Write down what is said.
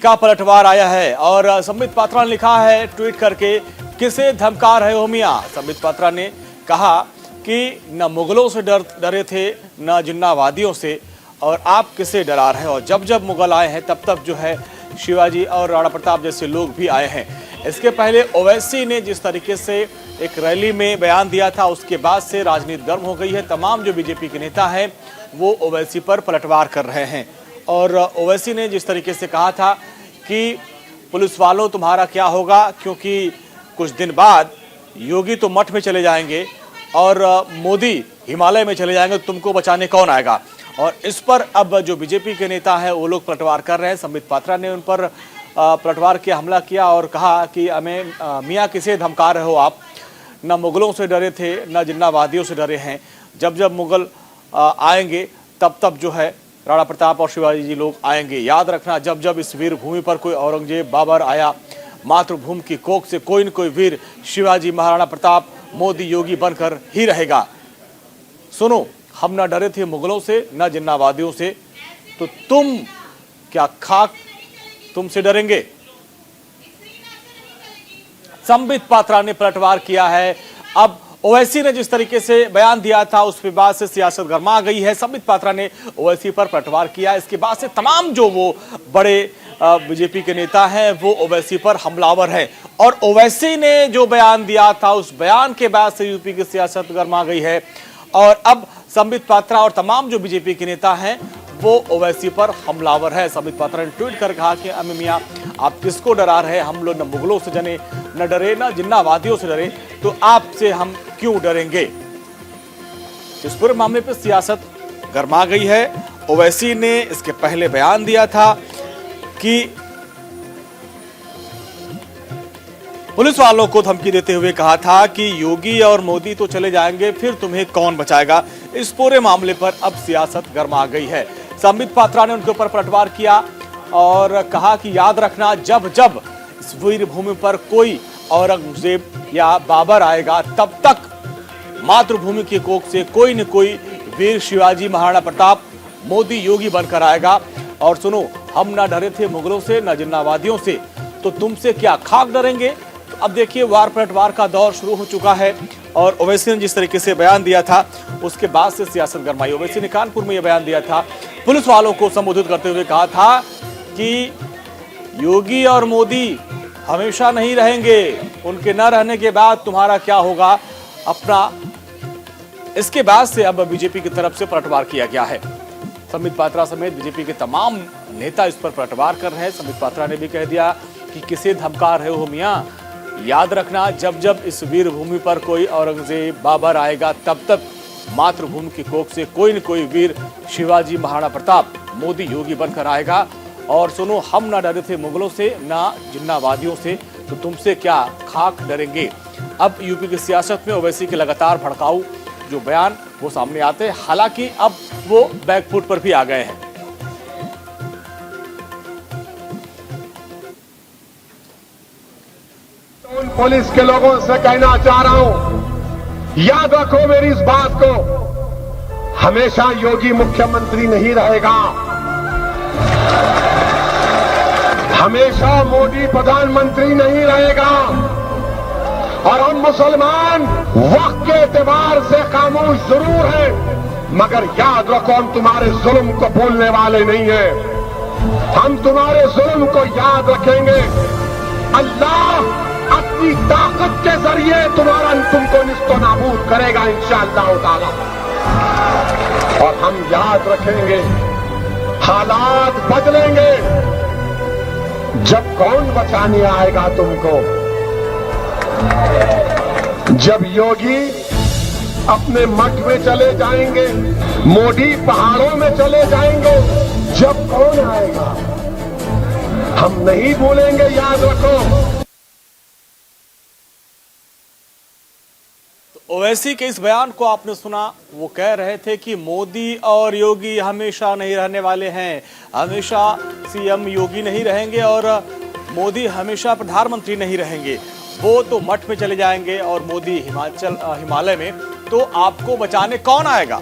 का पलटवार आया है और संबित पात्रा ने लिखा है ट्वीट करके, किसे धमका रहे हो मियां। संबित पात्रा ने कहा कि न मुगलों से डरे थे न जिन्नावादियों से, और आप किसे डरा रहे हो। जब जब मुगल आए हैं तब तब जो है शिवाजी और राणा प्रताप जैसे लोग भी आए हैं। इसके पहले ओवैसी ने जिस तरीके से एक रैली में बयान दिया था, उसके बाद से राजनीति गर्म हो गई है। तमाम जो बीजेपी के नेता हैं वो ओवैसी पर पलटवार कर रहे हैं। और ओवैसी ने जिस तरीके से कहा था कि पुलिस वालों तुम्हारा क्या होगा, क्योंकि कुछ दिन बाद योगी तो मठ में चले जाएंगे और मोदी हिमालय में चले जाएंगे, तुमको बचाने कौन आएगा। और इस पर अब जो बीजेपी के नेता हैं वो लोग पलटवार कर रहे हैं। संबित पात्रा ने उन पर पलटवार के हमला किया और कहा कि हमें मियाँ किसे धमका रहे हो आप, न मुगलों से डरे थे न जिन्नावादियों से डरे हैं। जब जब मुगल आएंगे तब तब जो है राणा प्रताप और शिवाजी जी लोग आएंगे। याद रखना, जब जब इस वीर भूमि पर कोई औरंगजेब बाबर आया, मातृभूमि की कोख से कोई न कोई वीर शिवाजी महाराणा प्रताप मोदी योगी बनकर ही रहेगा। सुनो, हम न डरे थे मुगलों से न जिन्नावादियों से, तो तुम क्या खाक तुमसे डरेंगे। संबित पात्रा ने पलटवार किया है। अब ओवैसी ने जिस तरीके से बयान दिया था उस के बाद से सियासत गर्मा गई है। संबित पात्रा ने ओवैसी पर पलटवार किया। इसके बाद से तमाम जो वो बड़े बीजेपी के नेता हैं वो ओवैसी पर हमलावर है। और ओवैसी ने जो बयान दिया था उस बयान के बाद से यूपी की सियासत गर्मा गई है। और अब संबित पात्रा और तमाम जो बीजेपी के नेता हैं वो ओवैसी पर हमलावर है। संबित पात्रा ने ट्वीट कर कहा कि अम्मी मियाँ आप किसको डरा रहे, हम लोग न मुगलों से जने न डरे न जिन्नावादियों से डरे, तो आपसे हम क्यों डरेंगे। इस पूरे मामले पर सियासत गर्मा गई है। ओवैसी ने इसके पहले बयान दिया था कि पुलिस वालों को धमकी देते हुए कहा था कि योगी और मोदी तो चले जाएंगे, फिर तुम्हें कौन बचाएगा। इस पूरे मामले पर अब सियासत गर्मा गई है। संबित पात्रा ने उनके ऊपर पलटवार किया और कहा कि याद रखना, जब जब इस वीर भूमि पर कोई औरंगजेब या बाबर आएगा तब तक मातृभूमि की कोख से कोई न कोई वीर शिवाजी महाराणा प्रताप मोदी योगी बनकर आएगा। और सुनो, हम ना डरे थे मुगलों से न जिन्नावादियों से, तो तुमसे क्या खाक डरेंगे। तो अब देखिए वार पलटवार का दौर शुरू हो चुका है। और ओवैसी ने जिस तरीके से बयान दिया था उसके बाद से सियासत गरमाई। ओवैसी ने कानपुर में यह बयान दिया था, पुलिस वालों को संबोधित करते हुए कहा था कि योगी और मोदी हमेशा नहीं रहेंगे, उनके न रहने के बाद तुम्हारा क्या होगा अपना। इसके बाद से अब बीजेपी की तरफ से पलटवार किया गया है। संबित पात्रा समेत बीजेपी के तमाम नेता इस पर पलटवार कर रहे हैं। संबित पात्रा ने भी कह दिया कि किसे धमका रहे हो मियाँ, याद रखना, जब जब इस वीर भूमि पर कोई औरंगजेब बाबर आएगा तब तक मातृभूमि की कोख से कोई न कोई वीर शिवाजी महाराणा प्रताप मोदी योगी बनकर आएगा। और सुनो, हम ना डरे थे मुगलों से ना जिन्नावादियों से, तो तुमसे क्या खाक डरेंगे। अब यूपी की सियासत में ओवैसी के लगातार भड़काऊ जो बयान वो सामने आते हैं। हालांकि अब वो बैकफुट पर भी आ गए हैं। उन पुलिस के लोगों से कहना चाह रहा हूं, याद रखो मेरी इस बात को, हमेशा योगी मुख्यमंत्री नहीं रहेगा, हमेशा मोदी प्रधानमंत्री नहीं रहेगा। और हम मुसलमान वक्त के एतबार से खामोश जरूर हैं, मगर याद रखो हम तुम्हारे जुल्म को भूलने वाले नहीं हैं। हम तुम्हारे जुल्म को याद रखेंगे। अल्लाह अपनी ताकत के जरिए तुमको निस्तो नाबूद करेगा इंशाअल्लाह ताला। और हम याद रखेंगे, हालात बदलेंगे। जब कौन बचाने आएगा तुमको, जब योगी अपने मठ में चले जाएंगे, मोदी पहाड़ों में चले जाएंगे, जब कौन आएगा हम नहीं भूलेंगे, याद रखो। ओवैसी के इस बयान को आपने सुना, वो कह रहे थे कि मोदी और योगी हमेशा नहीं रहने वाले हैं, हमेशा सीएम योगी नहीं रहेंगे और मोदी हमेशा प्रधानमंत्री नहीं रहेंगे। वो तो मठ में चले जाएंगे और मोदी हिमालय में, तो आपको बचाने कौन आएगा।